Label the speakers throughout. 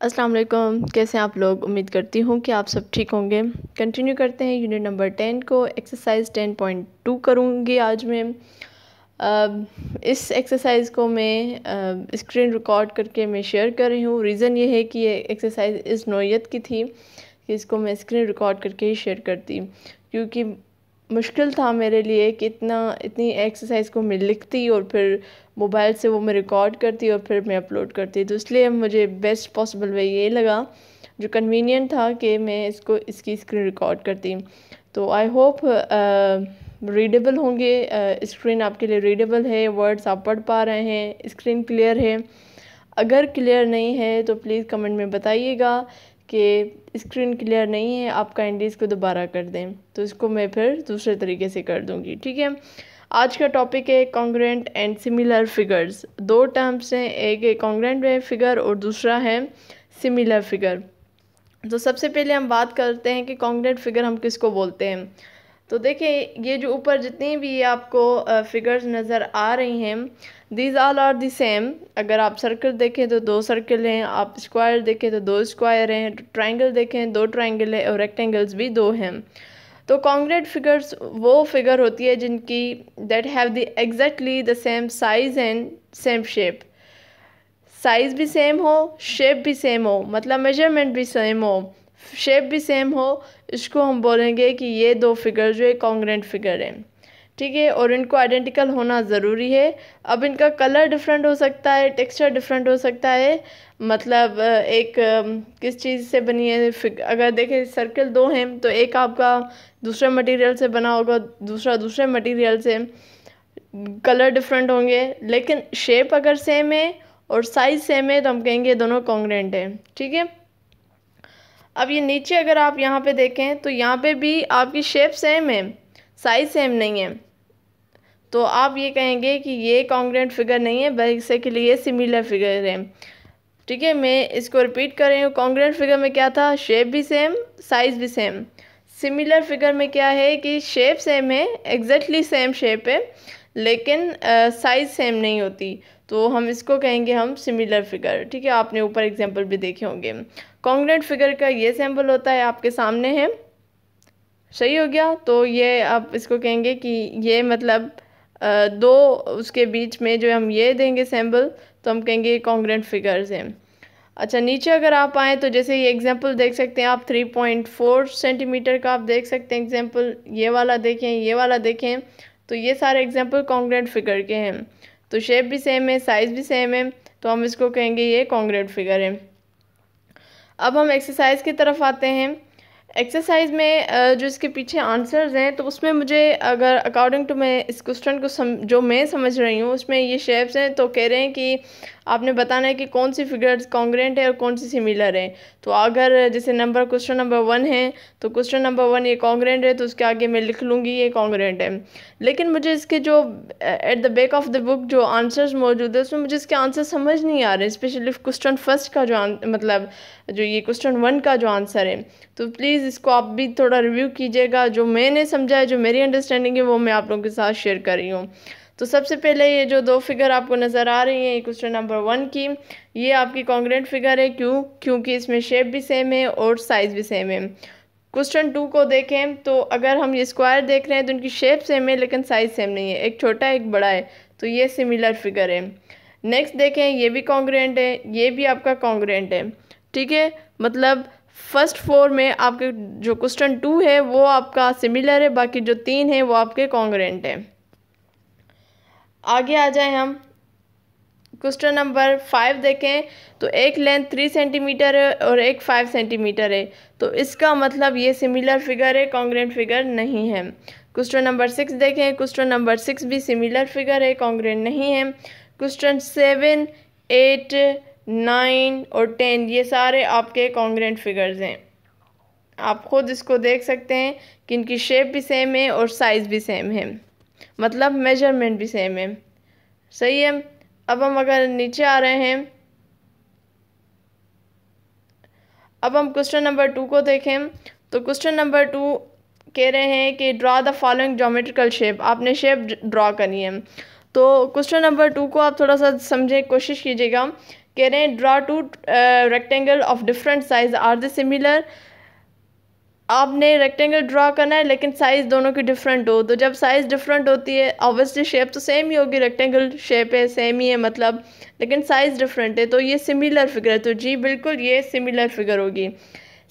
Speaker 1: अस्सलाम वालेकुम। कैसे हैं आप लोग? उम्मीद करती हूँ कि आप सब ठीक होंगे। कंटिन्यू करते हैं यूनिट नंबर 10 को। एक्सरसाइज 10.2 करूँगी आज मैं। इस एक्सरसाइज को मैं स्क्रीन रिकॉर्ड करके मैं शेयर कर रही हूँ। रीज़न ये है कि ये एक्सरसाइज इस नौइयत की थी कि इसको मैं स्क्रीन रिकॉर्ड करके ही शेयर करती, क्योंकि मुश्किल था मेरे लिए कि इतनी एक्सरसाइज को मैं लिखती और फिर मोबाइल से वो मैं रिकॉर्ड करती और फिर मैं अपलोड करती। तो इसलिए मुझे बेस्ट पॉसिबल वे ये लगा, जो कन्वीनियंट था, कि मैं इसकी स्क्रीन रिकॉर्ड करती। तो आई होप रीडेबल होंगे। स्क्रीन आपके लिए रीडेबल है, वर्ड्स आप पढ़ पा रहे हैं, स्क्रीन क्लियर है। अगर क्लियर नहीं है तो प्लीज़ कमेंट में बताइएगा कि स्क्रीन क्लियर नहीं है, आप काइंडली इसको दोबारा कर दें, तो इसको मैं फिर दूसरे तरीके से कर दूँगी। ठीक है। आज का टॉपिक है कॉन्ग्रुएंट एंड सिमिलर फिगर्स। दो टर्म्स हैं, एक है कॉन्ग्रुएंट फिगर और दूसरा है सिमिलर फिगर। तो सबसे पहले हम बात करते हैं कि कॉन्ग्रुएंट फिगर हम किसको बोलते हैं। तो देखिए, ये जो ऊपर जितनी भी आपको फिगर्स नज़र आ रही हैं, these all are the same. अगर आप सर्कल देखें तो 2 सर्कल हैं, आप स्क्वायर देखें तो 2 स्क्वायर हैं, ट्रायंगल देखें 2 ट्रायंगल है और रेक्टेंगल्स भी 2 हैं। तो कॉन्ग्रुएंट फिगर्स वो फिगर होती है जिनकी that have the exactly the same size and same shape. Size भी सेम हो, शेप भी सेम हो, मतलब मेजरमेंट भी सेम हो, शेप भी सेम हो, इसको हम बोलेंगे कि ये दो फिगर जो है कॉन्ग्रुएंट फिगर हैं। ठीक है। और इनको आइडेंटिकल होना ज़रूरी है। अब इनका कलर डिफरेंट हो सकता है, टेक्सचर डिफरेंट हो सकता है। मतलब एक किस चीज़ से बनी है, अगर देखें सर्कल 2 हैं तो एक आपका दूसरे मटेरियल से बना होगा, दूसरा दूसरे मटेरियल से। कलर डिफरेंट होंगे, लेकिन शेप अगर सेम है और साइज़ सेम है तो हम कहेंगे दोनों कॉन्ग्रुएंट हैं। ठीक है। अब ये नीचे अगर आप यहाँ पे देखें तो यहाँ पे भी आपकी शेप सेम है, साइज़ सेम नहीं है, तो आप ये कहेंगे कि ये कॉन्ग्रुएंट फिगर नहीं है, बेसिकली ये सिमिलर फिगर है। ठीक है। मैं इसको रिपीट कर रही हूँ। कॉन्ग्रुएंट फिगर में क्या था? शेप भी सेम, साइज़ भी सेम। सिमिलर फिगर में क्या है कि शेप सेम है, एग्जैक्टली सेम शेप है, लेकिन साइज़ सेम नहीं होती, तो हम इसको कहेंगे हम सिमिलर फिगर। ठीक है। आपने ऊपर एग्जांपल भी देखे होंगे। कॉन्ग्रुएंट फिगर का ये सिंबल होता है, आपके सामने है। सही हो गया। तो ये आप इसको कहेंगे कि ये मतलब दो उसके बीच में जो हम ये देंगे सिंबल, तो हम कहेंगे कॉन्ग्रुएंट फिगर्स हैं। अच्छा, नीचे अगर आप आएँ तो जैसे ये एग्जांपल देख सकते हैं आप, 3.4 सेंटीमीटर का आप देख सकते हैं एग्जांपल। ये वाला देखें, ये वाला देखें, तो ये सारे एग्जांपल कॉन्ग्रुएंट फिगर के हैं। तो शेप भी सेम है, साइज़ भी सेम है, तो हम इसको कहेंगे ये कॉन्ग्रुएंट फिगर है। अब हम एक्सरसाइज की तरफ आते हैं। एक्सरसाइज में जो इसके पीछे आंसर्स हैं, तो उसमें मुझे अगर अकॉर्डिंग टू मैं इस क्वेश्चन को जो मैं समझ रही हूँ, उसमें ये शेप्स हैं, तो कह रहे हैं कि आपने बताना है कि कौन सी फिगर्स कॉन्ग्रुएंट है और कौन सी सिमिलर है। तो अगर जैसे क्वेश्चन नंबर 1 है, तो क्वेश्चन नंबर 1 ये कॉन्ग्रुएंट है, तो उसके आगे मैं लिख लूँगी ये कॉन्ग्रुएंट है। लेकिन मुझे इसके जो at the back of the book जो आंसर्स मौजूद है, उसमें मुझे इसके आंसर समझ नहीं आ रहे, स्पेशली क्वेश्चन फर्स्ट का जो मतलब जो ये क्वेश्चन 1 का जो आंसर है। तो प्लीज़ इसको आप भी थोड़ा रिव्यू कीजिएगा। जो मैंने समझा है, जो मेरी अंडरस्टैंडिंग है, वो मैं आप लोगों के साथ शेयर कर रही हूँ। तो सबसे पहले ये जो 2 फिगर आपको नज़र आ रही हैं क्वेश्चन नंबर 1 की, ये आपकी कॉन्ग्रुएंट फिगर है। क्योंकि इसमें शेप भी सेम है और साइज़ भी सेम है। क्वेश्चन 2 को देखें तो अगर हम ये स्क्वायर देख रहे हैं तो इनकी शेप सेम है लेकिन साइज़ सेम नहीं है, एक छोटा है एक बड़ा है, तो ये सिमिलर फिगर है। नेक्स्ट देखें, ये भी कॉन्ग्रुएंट है, ये भी आपका कॉन्ग्रुएंट है। ठीक है। मतलब फर्स्ट 4 में आपके जो क्वेश्चन 2 है वो आपका सिमिलर है, बाकी जो 3 है वो आपके कॉन्ग्रुएंट है। आगे आ जाएं हम। क्वेश्चन नंबर 5 देखें तो एक लेंथ 3 सेंटीमीटर है और एक 5 सेंटीमीटर है, तो इसका मतलब ये सिमिलर फिगर है, कॉन्ग्रुएंट फिगर नहीं है। क्वेश्चन नंबर 6 देखें, क्वेश्चन नंबर 6 भी सिमिलर फिगर है, कॉन्ग्रुएंट नहीं है। क्वेश्चन 7, 8, 9 और 10 ये सारे आपके कॉन्ग्रुएंट फिगर्स हैं। आप खुद इसको देख सकते हैं कि इनकी शेप भी सेम है और साइज़ भी सेम है, मतलब मेजरमेंट भी सेम है। सही है। अब हम अगर नीचे आ रहे हैं, अब हम क्वेश्चन नंबर 2 को देखें तो क्वेश्चन नंबर 2 कह रहे हैं कि draw the following geometrical shape. आपने शेप ड्रा करनी है। तो क्वेश्चन नंबर 2 को आप थोड़ा सा समझे, कोशिश कीजिएगा कह रहे हैं draw two rectangle of different size are the similar. आपने रेक्टेंगल ड्रा करना है लेकिन साइज़ दोनों की डिफरेंट हो, तो जब साइज़ डिफरेंट होती है ऑब्वियसली शेप तो सेम ही होगी, रेक्टेंगल शेप है सेम ही है मतलब, लेकिन साइज़ डिफरेंट है तो ये सिमिलर फिगर है। तो जी बिल्कुल ये सिमिलर फिगर होगी।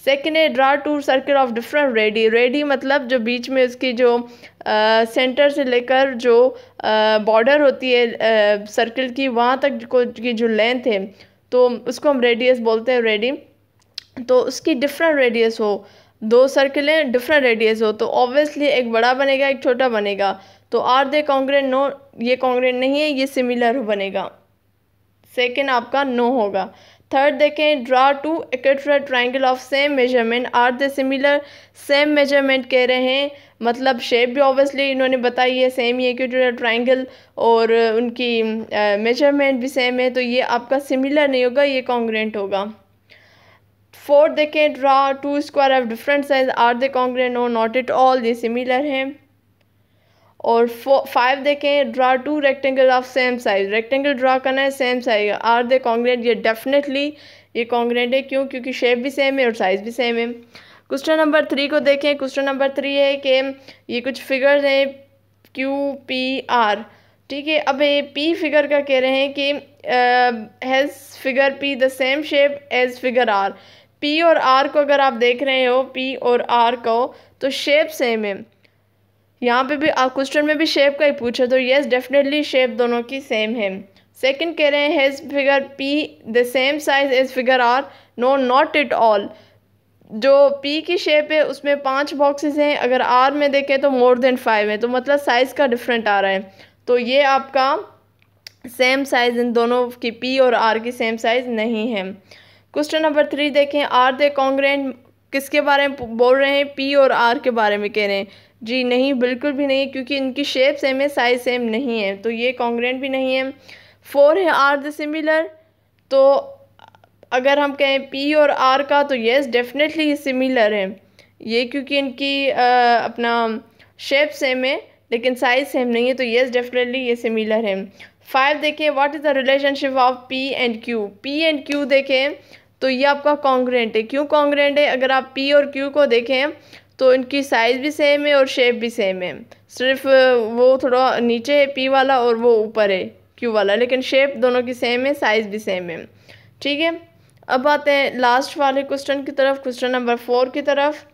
Speaker 1: सेकेंड है draw two circle of different radii. Radii मतलब जो बीच में उसकी जो सेंटर से लेकर जो बॉर्डर होती है सर्कल की वहाँ तक की जो लेंथ है तो उसको हम रेडियस बोलते हैं रेडी। तो उसकी डिफरेंट रेडियस हो, दो सर्कलें डिफरेंट रेडियस हो तो ऑब्वियसली एक बड़ा बनेगा एक छोटा बनेगा। तो आर दे कॉन्ग्रुएंट? नो, ये कॉन्ग्रुएंट नहीं है, ये सिमिलर बनेगा। सेकेंड आपका नो होगा। थर्ड देखें draw two equilateral triangle of same measurement are they similar. Same measurement कह रहे हैं मतलब शेप भी ऑब्वियसली इन्होंने बताई है सेम ही इक्विलैटरल ट्रायंगल और उनकी मेजरमेंट भी सेम है तो ये आपका सिमिलर नहीं होगा, ये कॉन्ग्रुएंट होगा। फोर्थ देखें draw two square of different size are they congruent? No, not at all, ये सिमिलर हैं। और 5 देखें draw two rectangle of same size. Rectangle draw करना है same size, are they congruent? ये डेफिनेटली ये कॉन्ग्रुएंट है। क्यों? क्योंकि शेप भी सेम है और साइज भी सेम है। क्वेश्चन नंबर 3 को देखें। क्वेश्चन नंबर 3 है कि ये कुछ फिगर्स हैं क्यू पी आर, ठीक है। अब ये पी फिगर का कह रहे हैं कि has figure P the same shape as figure R. P और आर को अगर आप देख रहे हो, पी और आर को, तो शेप सेम है। यहाँ पे भी क्वेश्चन में भी शेप का ही पूछा तो यस डेफिनेटली शेप दोनों की सेम है। सेकंड कह रहे हैं has figure P the same size as figure R? No, not at all. जो पी की शेप है उसमें 5 बॉक्सेस हैं, अगर आर में देखें तो मोर देन 5 है, तो मतलब साइज़ का डिफरेंट आ रहा है। तो ये आपका सेम साइज़ इन दोनों की, पी और आर की सेम साइज़ नहीं है। क्वेश्चन नंबर 3 देखें आर दे कॉन्ग्रुएंट? किसके बारे में बोल रहे हैं? पी और आर के बारे में कह रहे हैं। जी नहीं, बिल्कुल भी नहीं, क्योंकि इनकी शेप सेम है साइज सेम नहीं है तो ये कॉन्ग्रुएंट भी नहीं है। 4 है आर द सिमिलर। तो अगर हम कहें पी और आर का तो येस डेफिनेटली ये सिमिलर है ये, क्योंकि इनकी अपना शेप सेम है लेकिन साइज सेम नहीं है तो येस डेफिनेटली ये सिमिलर है। 5 देखें what is the relationship of P and Q? P and Q देखें तो ये आपका कॉन्ग्रुएंट है। क्यों कॉन्ग्रुएंट है? अगर आप पी और क्यू को देखें तो इनकी साइज़ भी सेम है और शेप भी सेम है, सिर्फ वो थोड़ा नीचे है पी वाला और वो ऊपर है क्यू वाला, लेकिन शेप दोनों की सेम है, साइज़ भी सेम है, ठीक है। अब आते हैं लास्ट वाले क्वेश्चन की तरफ, क्वेश्चन नंबर 4 की तरफ।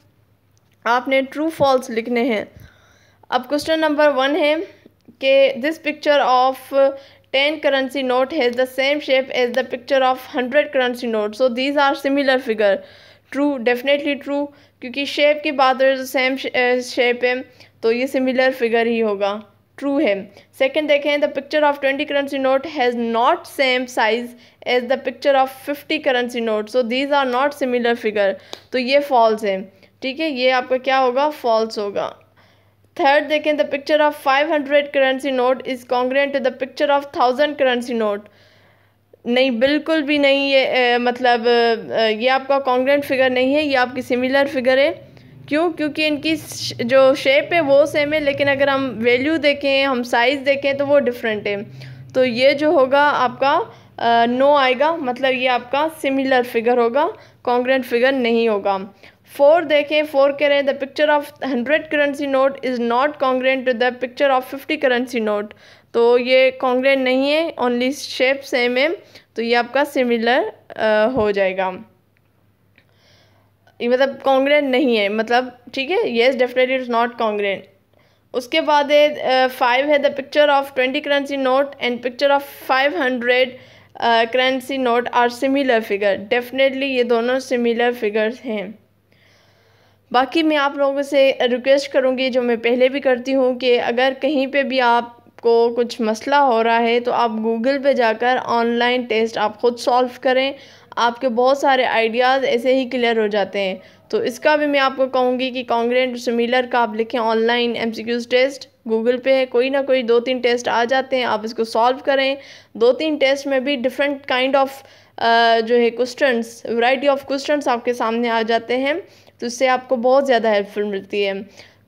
Speaker 1: आपने ट्रू फॉल्स लिखने हैं। अब क्वेश्चन नंबर 1 है कि this picture of 10 currency note has the same shape as the picture of 100 currency note, so these are similar figure. True, definitely true, क्योंकि शेप की बात है तो सेम शेप है तो ये सिमिलर फिगर ही होगा, ट्रू है। सेकंड देखें the picture of 20 currency note has not same size as the picture of 50 currency note, so these are not similar figure, तो ये फॉल्स है, ठीक है, ये आपका क्या होगा, फॉल्स होगा। थर्ड देखें the picture of 500 currency note is congruent to the picture of 1000 currency note, नहीं, बिल्कुल भी नहीं, ये मतलब ये आपका कॉन्ग्रुएंट फिगर नहीं है, ये आपकी सिमिलर फिगर है। क्यों? क्योंकि इनकी जो शेप है वो सेम है, लेकिन अगर हम वैल्यू देखें, हम साइज़ देखें तो वो डिफरेंट है, तो ये जो होगा आपका नो आएगा, मतलब ये आपका सिमिलर फिगर होगा, कॉन्ग्रुएंट फिगर नहीं होगा। 4 देखें, 4 कह रहे हैं the picture of 100 currency note is not congruent to the picture of 50 currency note, तो ये कॉन्ग्रुएंट नहीं है, ओनली शेप सेम है, तो ये आपका सिमिलर हो जाएगा, ये मतलब कॉन्ग्रुएंट नहीं है, मतलब ठीक है, yes definitely it's not congruent. उसके बाद है 5 है the picture of 20 currency note and picture of 500 currency note are similar figure, definitely ये दोनों सिमिलर फिगर्स हैं। बाकी मैं आप लोगों से रिक्वेस्ट करूँगी, जो मैं पहले भी करती हूँ, कि अगर कहीं पे भी आपको कुछ मसला हो रहा है तो आप गूगल पे जाकर ऑनलाइन टेस्ट आप ख़ुद सॉल्व करें, आपके बहुत सारे आइडियाज़ ऐसे ही क्लियर हो जाते हैं। तो इसका भी मैं आपको कहूँगी कि कॉन्ग्रुएंट सिमिलर का आप लिखें ऑनलाइन MCQs टेस्ट, गूगल पे है, कोई ना कोई 2-3 टेस्ट आ जाते हैं, आप इसको सॉल्व करें। 2-3 टेस्ट में भी डिफरेंट काइंड ऑफ जो है क्वेश्चंस, वैरायटी ऑफ क्वेश्चंस आपके सामने आ जाते हैं, तो इससे आपको बहुत ज़्यादा हेल्पफुल मिलती है।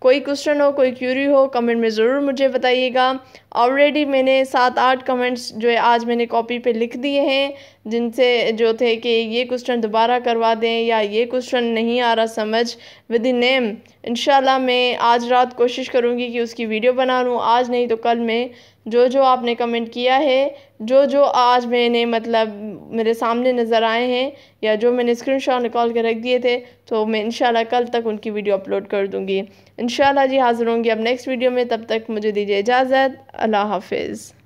Speaker 1: कोई क्वेश्चन हो, कोई क्यूरी हो, कमेंट में ज़रूर मुझे बताइएगा। ऑलरेडी मैंने 7-8 कमेंट्स जो है आज मैंने कॉपी पे लिख दिए हैं, जिनसे जो थे कि ये क्वेश्चन दोबारा करवा दें या ये क्वेश्चन नहीं आ रहा समझ विद इन नेम। इंशाल्लाह मैं आज रात कोशिश करूँगी कि उसकी वीडियो बना लूँ, आज नहीं तो कल में। जो आपने कमेंट किया है, जो आज मैंने मतलब मेरे सामने नज़र आए हैं या जो मैंने स्क्रीनशॉट निकाल के रख दिए थे, तो मैं इंशाल्लाह कल तक उनकी वीडियो अपलोड कर दूँगी। इंशाल्लाह जी हाज़िर होंगी अब नेक्स्ट वीडियो में। तब तक मुझे दीजिए इजाज़त। अल्लाह हाफिज़।